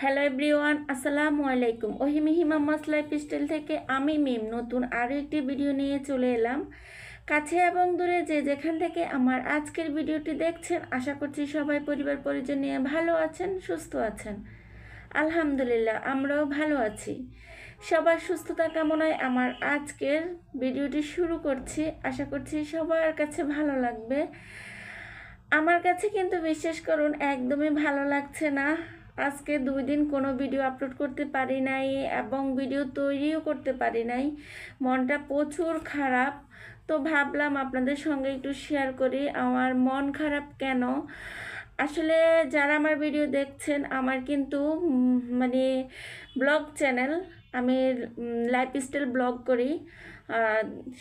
Hello everyone, আসসালামু আলাইকুম। ওহিমিহিমা মাস lifestyle থেকে আমি মিম নতুন আরও একটি ভিডিও নিয়ে চলে এলাম। কাছে এবং দূরে যে যেখান থেকে আমার আজকের ভিডিওটি দেখছেন, আশা করছি সবাই পরিবার পরিজন নিয়ে ভালো আছেন, সুস্থ আছেন। আলহামদুলিল্লাহ, আমরাও ভালো আছি। সবার সুস্থতা কামনায় আমার আজকের ভিডিওটি শুরু করছি। আশা করছি সবার কাছে ভালো লাগবে। আমার কাছে কিন্তু বিশ্বাস করুন, একদমই ভালো লাগছে না। আজকে 2 দিন কোনো ভিডিও আপলোড করতে পারি নাই এবং ভিডিও তৈরিও করতে পারি নাই। মনটা প্রচুর খারাপ। তো ভাবলাম আপনাদের সঙ্গে একটু শেয়ার করি আমার মন খারাপ কেন। আসলে যারা আমার ভিডিও দেখছেন, আমার কিন্তু মানে ব্লগ চ্যানেল, আমি লাইফস্টাইল ব্লগ করি।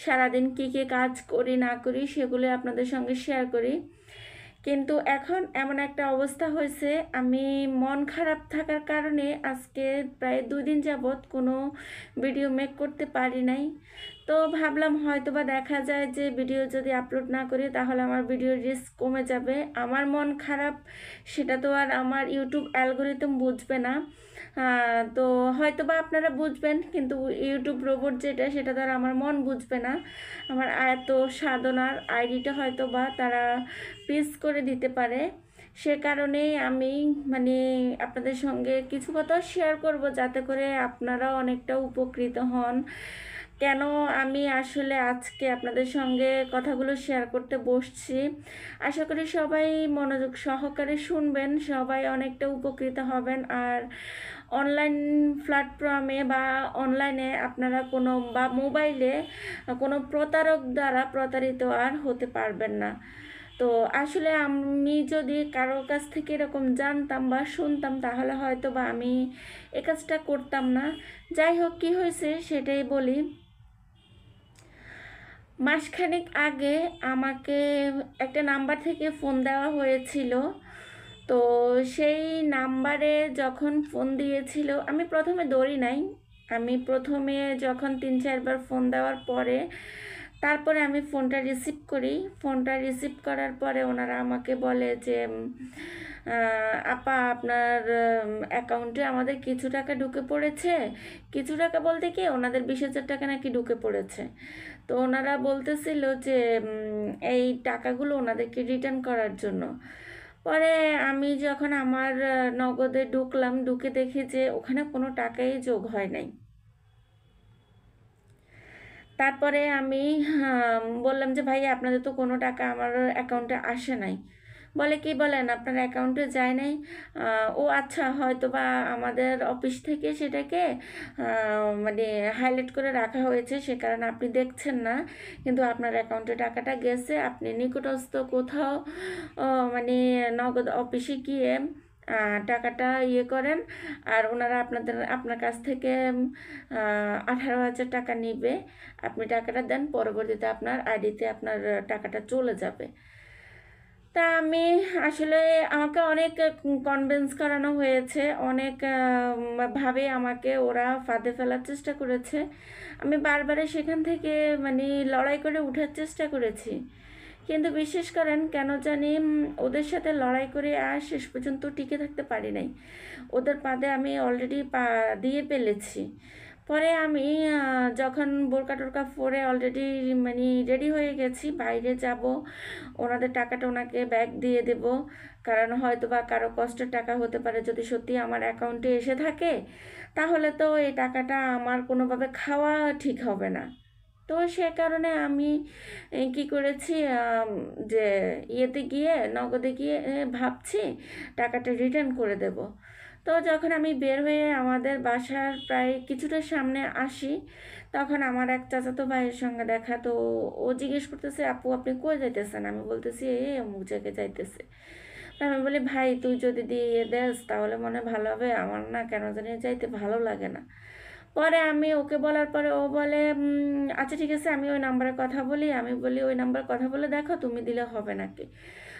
সারাদিন কী কী কাজ করি না করি সেগুলো আপনাদের সঙ্গে শেয়ার করি। কিন্তু এখন এমন একটা অবস্থা হয়েছে, আমি মন খারাপ থাকার কারণে আজকে প্রায় 2 দিন যাবৎ কোনো ভিডিও মেক করতে পারি নাই। তো ভাবলাম হয়তো বা দেখা যায় যে ভিডিও যদি আপলোড না করি তাহলে আমার ভিডিওর রিচ কমে যাবে। আমার মন খারাপ সেটা তো আর আমার ইউটিউব অ্যালগোরিদম বুঝবে না। তো হয়তো বা আপনারা বুঝবেন, কিন্তু ইউটিউব রোবট যেটা, সেটা তো আর আমার মন বুঝবে না। আমার এত সাধনার আইডিটা হয়তো বা তারা পিস করে দিতে পারে। সে কারণেই আমি আপনাদের সঙ্গে কিছু কথা শেয়ার করব, যাতে করে আপনারাও অনেকটা উপকৃত হন। কেন আমি আসলে আজকে আপনাদের সঙ্গে কথাগুলো শেয়ার করতে বসছি, আশা করি সবাই মনোযোগ সহকারে শুনবেন, সবাই অনেকটা উপকৃত হবেন। আর অনলাইন প্ল্যাটফর্মে বা অনলাইনে আপনারা কোনো বা মোবাইলে কোনো প্রতারক দ্বারা প্রতারিত আর হতে পারবেন না। তো আসলে আমি যদি কারোর কাছ থেকে এরকম জানতাম বা শুনতাম তাহলে হয়তো বা আমি এ কাজটা করতাম না। যাই হোক, কী হয়েছে সেটাই বলি। মাসখানেক আগে আমাকে একটা নাম্বার থেকে ফোন দেওয়া হয়েছিল। তো সেই নাম্বারে যখন ফোন দিয়েছিল, আমি প্রথমে ধরি নাই। আমি প্রথমে যখন 3-4 বার ফোন দেওয়ার পরে তারপরে আমি ফোনটা রিসিভ করি। ফোনটা রিসিভ করার পরে ওনারা আমাকে বলে যে আপা, আপনার অ্যাকাউন্টে আমাদের কিছু টাকা ঢুকে পড়েছে। কিছু টাকা বলতে কি, ওনাদের 20,000 টাকা নাকি ঢুকে পড়েছে। তো ওনারা বলতেছিল যে এই টাকাগুলো ওনাদেরকে রিটার্ন করার জন্য। পরে আমি যখন আমার নগদে ঢুকলাম, ঢুকে দেখি যে ওখানে কোনো টাকাই যোগ হয় নাই। তারপরে আমি বললাম যে ভাই, আপনাদের তো কোনো টাকা আমার অ্যাকাউন্টে আসে নাই। বলে কি বলেন, আপনার অ্যাকাউন্টে যায় নাই? ও আচ্ছা, হয়তো বা আমাদের অফিস থেকে সেটাকে হাইলাইট করে রাখা হয়েছে, সে কারণে আপনি দেখছেন না। কিন্তু আপনার অ্যাকাউন্টে টাকাটা গেছে। আপনি নিকটস্থ কোথাও নগদ অফিসে গিয়ে টাকাটা করেন। আর ওনারা আপনার কাছ থেকে 18,000 টাকা নিবে। আপনি টাকাটা দেন, পরবর্তীতে আপনার আইডিতে আপনার টাকাটা চলে যাবে। তা আমি আসলে, আমাকে অনেক কনভিন্স করানো হয়েছে, অনেক ভাবে আমাকে ওরা ফাঁদে ফেলার চেষ্টা করেছে। আমি বারবার সেখান থেকে লড়াই করে ওঠার চেষ্টা করেছি, কিন্তু বিশ্বাস করেন কেন জানি ওদের সাথে লড়াই করে আর শেষ পর্যন্ত টিকে থাকতে পারি নাই। ওদের পাদে আমি অলরেডি পা দিয়ে ফেলেছি। পরে আমি যখন বোরকা টোরকা পরে অলরেডি রেডি হয়ে গেছি, বাইরে যাব, ওনাদের টাকাটা ওনাকে ব্যাক দিয়ে দেব। কারণ হয়তো বা কারো কষ্টের টাকা হতে পারে, যদি সত্যি আমার অ্যাকাউন্টে এসে থাকে তাহলে তো এই টাকাটা আমার কোনোভাবে খাওয়া ঠিক হবে না। তো সে কারণে আমি কি করেছি, যে নগদে গিয়ে ভাবছি টাকাটা রিটার্ন করে দেব। তো যখন আমি বের হয়ে আমাদের বাসার প্রায় কিছুটা সামনে আসি, তখন আমার এক চাচাতো ভাইয়ের সঙ্গে দেখা। তো ও জিজ্ঞেস করতেছে, আপু আপনি কই যাইতেছেন? আমি বলতেছি এই অমুক জায়গায় যাইতেছে। আমি বলি, ভাই তুই যদি দিয়ে দেস তাহলে মনে ভালো হবে, আমার না কেন জানি যাইতে ভালো লাগে না। পরে আমি ওকে বলার পরে ও বলে আচ্ছা ঠিক আছে, আমি ওই নাম্বারে কথা বলি। আমি বলি, ওই নাম্বার কথা বলে দেখো, তুমি দিলে হবে নাকি?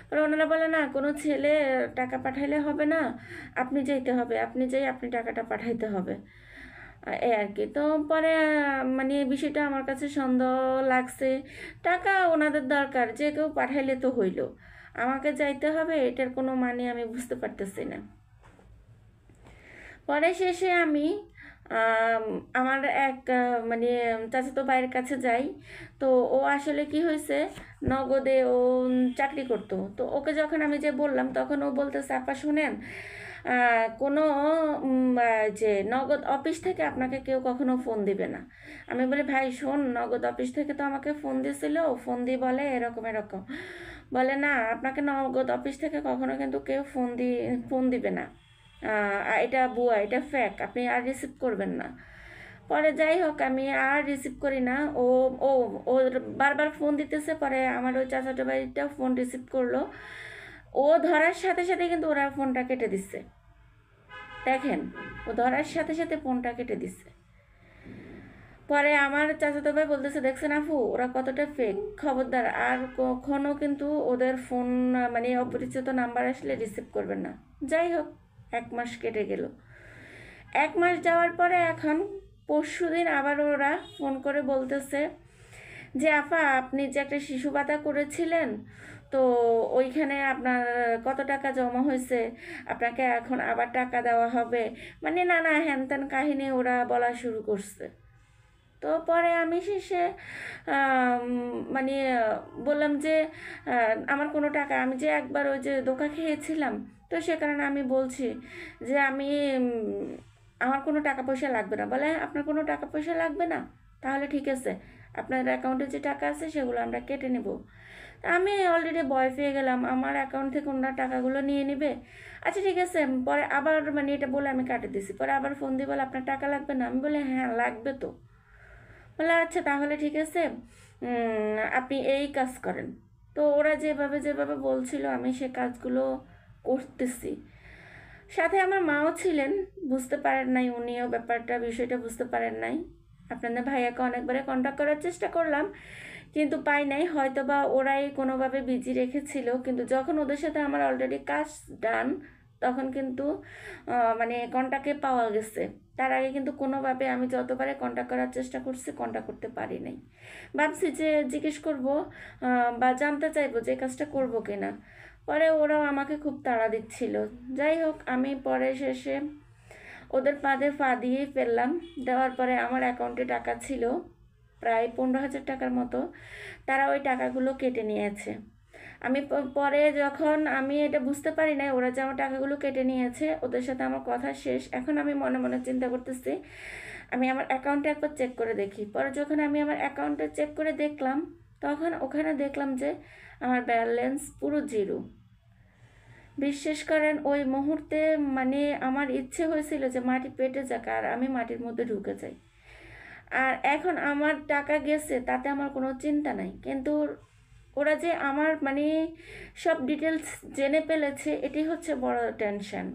পরে ওনারা বলে, না, কোনো ছেলে টাকা পাঠাইলে হবে না, আপনি যাইতে হবে, আপনি যাই আপনি টাকাটা পাঠাইতে হবে, এই আর কি। তো পরে বিষয়টা আমার কাছে সন্দেহ লাগছে। টাকা ওনাদের দরকার, যে কেউ পাঠাইলে তো হইল, আমাকে যাইতে হবে, এটার কোনো মানে আমি বুঝতে পারতেছি না। পরে শেষে আমি আম, আমার এক মানে চাচাতো ভাইয়ের কাছে যাই। তো ও আসলে কি হয়েছে, নগদে ও চাকরি করতো। তো ওকে যখন আমি যে বললাম, তখন ও বলতেছে, আপা শুনেন, কোনো যে নগদ অফিস থেকে আপনাকে কেউ কখনো ফোন দিবে না। আমি বলি, ভাই শোন, নগদ অফিস থেকে তো আমাকে ফোন দিয়েছিল, ফোন দিয়ে বলে এরকম এরকম। বলে না, আপনাকে নগদ অফিস থেকে কখনো কিন্তু কেউ ফোন দিবে না। এটা বুয়া, এটা ফ্যাক, আপনি আর রিসিভ করবেন না। পরে যাই হোক, আমি আর রিসিভ করি না। ও ও ও বারবার ফোন দিতেছে। পরে আমার ওই চাচাতো ভাইটা ফোন রিসিভ করলো। ও ধরার সাথে সাথে কিন্তু ওরা ফোনটা কেটে দিচ্ছে। দেখেন, ও ধরার সাথে সাথে ফোনটা কেটে দিচ্ছে। পরে আমার চাচাতো ভাই বলতেছে, দেখছেন আপু, ওরা কতটা ফেক, খবরদার আর কখনো কিন্তু ওদের ফোন মানে অপরিচিত নাম্বার আসলে রিসিভ করবেন না। যাই হোক, 1 মাস কেটে গেল। 1 মাস যাওয়ার পরে এখন পরশুদিন আবার ওরা ফোন করে বলতেছে যে, আপা আপনি যে একটা শিশু ভাতা করেছিলেন, তো ওইখানে আপনার কত টাকা জমা হয়েছে, আপনাকে এখন আবার টাকা দেওয়া হবে, মানে নানা হ্যান ত্যান কাহিনী ওরা বলা শুরু করছে। তো পরে আমি শেষে মানে বললাম যে, আমার কোনো টাকা, আমি যে একবার ওই যে ধোঁকা খেয়েছিলাম, তো সে কারণে আমি বলছি যে আমি আমার কোনো টাকা পয়সা লাগবে না। বলে, আপনার কোনো টাকা পয়সা লাগবে না, তাহলে ঠিক আছে, আপনার অ্যাকাউন্টে যে টাকা আছে সেগুলো আমরা কেটে নেব। আমি অলরেডি ভয় পেয়ে গেলাম, আমার অ্যাকাউন্ট থেকে ওনারা টাকাগুলো নিয়ে নেবে। আচ্ছা ঠিক আছে। পরে আবার মানে এটা বলে আমি কাটে দিছি। পরে আবার ফোন দিয়ে বলে, আপনার টাকা লাগবে না। আমি বলে, হ্যাঁ লাগবে তো। বলে, আচ্ছা তাহলে ঠিক আছে, আপনি এই কাজ করেন। তো ওরা যেভাবে যেভাবে বলছিল আমি সে কাজগুলো করতেছি। সাথে আমার মাও ছিলেন, বুঝতে পারেন নাই, উনিও বিষয়টা বুঝতে পারেন নাই। আপনাদের ভাইয়াকে অনেকবারে কন্ট্যাক্ট করার চেষ্টা করলাম, কিন্তু পাই নাই। হয়তো বা ওরাই কোনোভাবে বিজি রেখেছিল, কিন্তু যখন ওদের সাথে আমার অলরেডি কাজ ডান, তখন কিন্তু মানে কন্ট্যাক্টে পাওয়া গেছে। তার আগে কিন্তু কোনোভাবে আমি যতবারে কন্ট্যাক্ট করার চেষ্টা করছি, কন্ট্যাক্ট করতে পারি নাই। ভাবছি যে জিজ্ঞেস করব বা জানতে চাইবো যে কাজটা করবো কিনা। পরে ওরাও আমাকে খুব তাড়া দিচ্ছিল। যাই হোক, আমি পরে শেষে ওদের ফাঁদে পা দিয়েই ফেললাম। দেওয়ার পরে আমার অ্যাকাউন্টে টাকা ছিল প্রায় 15,000 টাকার মতো। তারা ওই টাকাগুলো কেটে নিয়েছে। আমি পরে যখন আমি এটা বুঝতে পারি না ওরা যে আমার টাকাগুলো কেটে নিয়েছে, ওদের সাথে আমার কথা শেষ। এখন আমি মনে মনে চিন্তা করতেছি, আমি আমার অ্যাকাউন্টে একবার চেক করে দেখি। পরে যখন আমি আমার অ্যাকাউন্টে চেক করে দেখলাম, তখন ওখানে দেখলাম যে আমার ব্যালেন্স পুরো জিরো। বিশ্বাস করেন, ওই মুহূর্তে মানে আমার ইচ্ছে হয়েছিল যে মাটি পেটে যাক আর আমি মাটির মধ্যে ঢুকে যাই। আর এখন আমার টাকা গেছে, তাতে আমার কোনো চিন্তা নাই, কিন্তু ওরা যে আমার মানে সব ডিটেলস জেনে ফেলেছে, এটি হচ্ছে বড় টেনশন।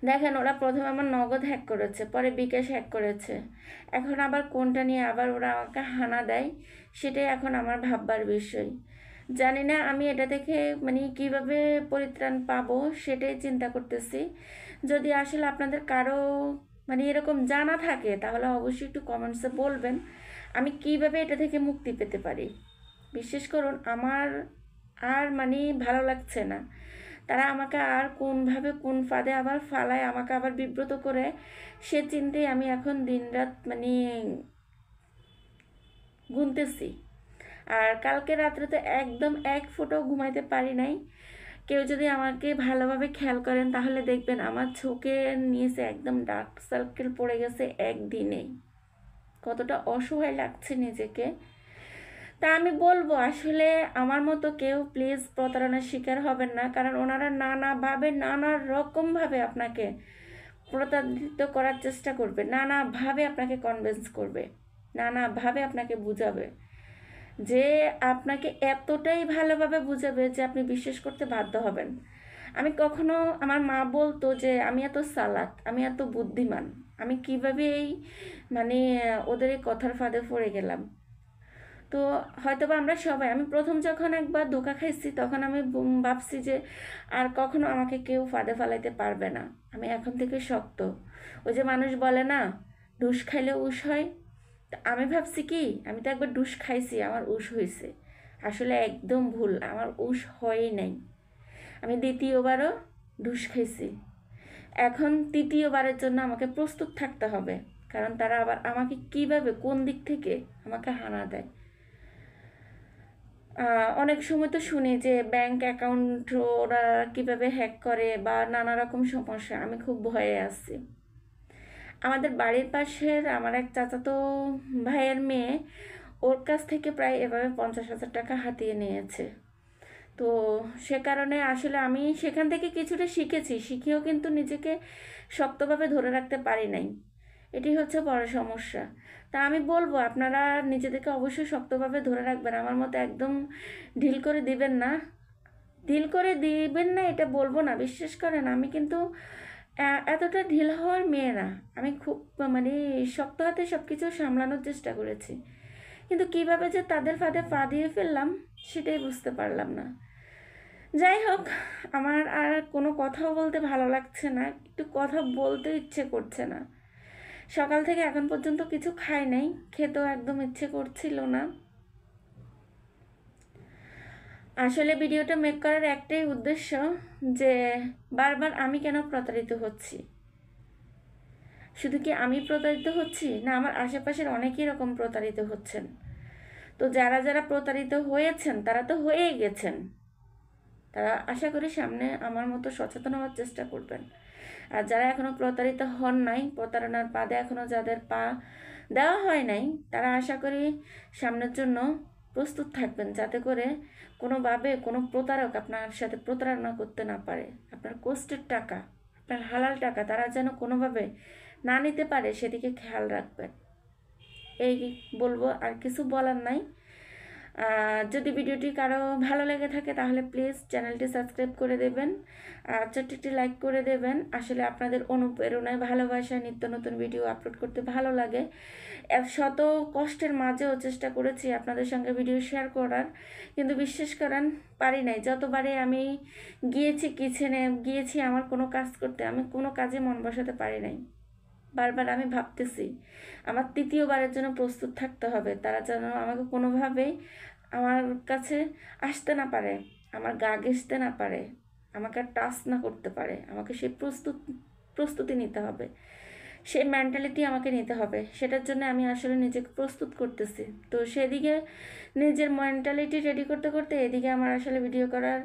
দেখেন, ওরা প্রথমে আমার নগদ হ্যাক করেছে, পরে বিকাশ হ্যাক করেছে, এখন আবার কোনটা নিয়ে আবার ওরা আমাকে হানা দেয়, সেটাই এখন আমার ভাববার বিষয়। জানি না আমি এটা থেকে মানে কিভাবে পরিত্রাণ পাবো, সেটাই চিন্তা করতেছি। যদি আসলে আপনাদের কারো মানে এরকম জানা থাকে, তাহলে অবশ্যই একটু কমেন্টসে বলবেন আমি কিভাবে এটা থেকে মুক্তি পেতে পারি। বিশেষ করুন, আমার আর মানে ভালো লাগছে না। তারা আমাকে আর কোনভাবে কোন ফাঁদে আবার ফালায়, আমাকে আবার বিব্রত করে, সে চিন্তায় আমি এখন দিনরাত মানে গুনতেছি। আর কালকে রাত্রে তো একদম এক ফোঁটাও ঘুমাইতে পারি নাই। কেউ যদি আমাকে ভালোভাবে খেয়াল করেন, তাহলে দেখবেন আমার চোখের নিচে একদম ডার্ক সার্কেল পড়ে গেছে একদিনেই। কতটা অসহায় লাগছে নিজেকে। তা আমি বলবো, আসলে আমার মতো কেউ প্লিজ প্রতারণার শিকার হবেন না, কারণ ওনারা নানাভাবে নানা রকমভাবে আপনাকে প্রতারিত করার চেষ্টা করবে, নানাভাবে আপনাকে কনভিন্স করবে, নানাভাবে আপনাকে বুঝাবে, যে আপনাকে এতটাই ভালোভাবে বুঝাবে যে আপনি বিশ্বাস করতে বাধ্য হবেন। আমি কখনো, আমার মা বলতো যে আমি এত চালাক, আমি এত বুদ্ধিমান, আমি কিভাবে এই মানে ওদের এই কথার ফাঁদে পড়ে গেলাম। তো হয়তোবা আমরা সবাই, আমি প্রথম যখন একবার ধোঁকা খাইছি, তখন আমি ভাবছি যে আর কখনো আমাকে কেউ ফাঁদে ফালাইতে পারবে না, আমি এখন থেকে শক্ত। ওই যে মানুষ বলে না, ঢুস খাইলে উস হয়। তা আমি ভাবছি কি, আমি তো একবার ডুস খাইছি, আমার উস হয়েছে। আসলে একদম ভুল, আমার উস হয়ই নাই। আমি দ্বিতীয়বারও ডুস খাইছি। এখন তৃতীয়বারের জন্য আমাকে প্রস্তুত থাকতে হবে, কারণ তারা আবার আমাকে কিভাবে কোন দিক থেকে আমাকে হানা দেয়। অনেক সময় তো শুনি যে ব্যাংক অ্যাকাউন্ট ওরা কীভাবে হ্যাক করে বা নানা রকম সমস্যা। আমি খুব ভয়ে আছি। আমাদের বাড়ির পাশের আমার এক চাচাতো ভাইয়ের মেয়ে, ওর কাছ থেকে প্রায় এভাবে 50,000 টাকা হাতিয়ে নিয়েছে। তো সে কারণে আসলে আমি সেখান থেকে কিছুটা শিখেছি, শিখেও কিন্তু নিজেকে শক্তভাবে ধরে রাখতে পারি নাই। এটি হচ্ছে বড় সমস্যা। তা আমি বলবো আপনারা নিজেদেরকে অবশ্যই শক্তভাবে ধরে রাখবেন, আমার মতো একদম ঢিল করে দিবেন না। ঢিল করে দিবেন না এটা বলবো না, বিশ্বাস করেন আমি কিন্তু এতটা ঢিল হওয়ার মেয়ে না। আমি খুব মানে শক্ত হাতে সব কিছু সামলানোর চেষ্টা করেছি, কিন্তু কিভাবে যে তাদের ফাঁদে পা দিয়ে ফেললাম সেটাই বুঝতে পারলাম না। যাই হোক, আমার আর কোনো কথাও বলতে ভালো লাগছে না, একটু কথা বলতে ইচ্ছে করছে না। সকাল থেকে এখন পর্যন্ত কিছু খাই নাই, খেতেও একদম ইচ্ছে করছিল না। আসলে ভিডিওটা মেক করার একটাই উদ্দেশ্য যে বারবার আমি কেন প্রতারিত হচ্ছি। শুধু কি আমি প্রতারিত হচ্ছি, না আমার আশেপাশের অনেকেই রকম প্রতারিত হচ্ছেন। তো যারা যারা প্রতারিত হয়েছেন তারা তো হয়েই গেছেন, তারা আশা করি সামনে আমার মতো সচেতন হওয়ার চেষ্টা করবেন। আর যারা এখনও প্রতারিত হন নাই, প্রতারণার পাদে এখনও যাদের পা দেওয়া হয় নাই, তারা আশা করি সামনের জন্য প্রস্তুত থাকবেন, যাতে করে কোনোভাবে কোনো প্রতারক আপনার সাথে প্রতারণা করতে না পারে। আপনার কষ্টের টাকা, আপনার হালাল টাকা তারা যেন কোনোভাবে না নিতে পারে, সেদিকে খেয়াল রাখবেন। এই বলবো, আর কিছু বলার নাই। যদি ভিডিওটি কারো ভালো লেগে থাকে তাহলে প্লিজ চ্যানেলটি সাবস্ক্রাইব করে দেবেন, আর ছোট্ট একটি লাইক করে দেবেন। আসলে আপনাদের অনুপ্রেরণায়, ভালোবাসায় নিত্য নতুন ভিডিও আপলোড করতে ভালো লাগে। শত কষ্টের মাঝেও চেষ্টা করেছি আপনাদের সঙ্গে ভিডিও শেয়ার করার, কিন্তু বিশ্বাস করেন পারি নাই। যতবারে আমি গিয়েছি কিচেনে গিয়েছি আমার কোনো কাজ করতে, আমি কোনো কাজে মন বসাতে পারি নাই। বারবার আমি ভাবতেছি আমার তৃতীয়বারের জন্য প্রস্তুত থাকতে হবে, তারা যেন আমাকে কোনোভাবেই আমার কাছে আসতে না পারে, আমার গা ঘেঁষতে না পারে, আমাকে টাচ না করতে পারে। আমাকে সেই প্রস্তুতি নিতে হবে, সেই মেন্টালিটি আমাকে নিতে হবে। সেটার জন্য আমি আসলে নিজেকে প্রস্তুত করতেছি। তো সেদিকে নিজের মেন্টালিটি রেডি করতে করতে এদিকে আমার আসলে ভিডিও করার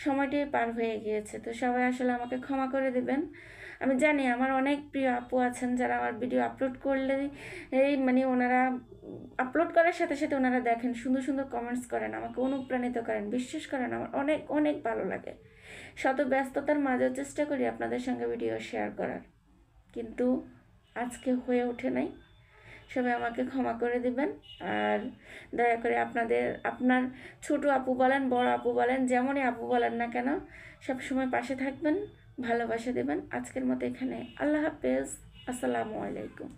সময়টি পার হয়ে গিয়েছে। তো সবাই আসলে আমাকে ক্ষমা করে দেবেন। আমি জানি আমার অনেক প্রিয় আপু আছেন যারা আমার ভিডিও আপলোড করলে মানে ওনারা আপলোড করার সাথে সাথে ওনারা দেখেন, সুন্দর সুন্দর কমেন্টস করেন, আমাকে অনুপ্রাণিত করেন। বিশ্বাস করেন আমার অনেক অনেক ভালো লাগে। শত ব্যস্ততার মাঝেও চেষ্টা করি আপনাদের সঙ্গে ভিডিও শেয়ার করার, কিন্তু আজকে হয়ে ওঠে নাই। সবাই আমাকে ক্ষমা করে দিবেন। আর দয়া করে আপনার ছোট আপু বলেন, বড় আপু বলেন, যেমনই আপু বলেন না কেন, সবসময় পাশে থাকবেন, ভালোবাসা দেবেন। আজকের মতো এখানে, আল্লাহ হাফেজ, আসসালামু আলাইকুম।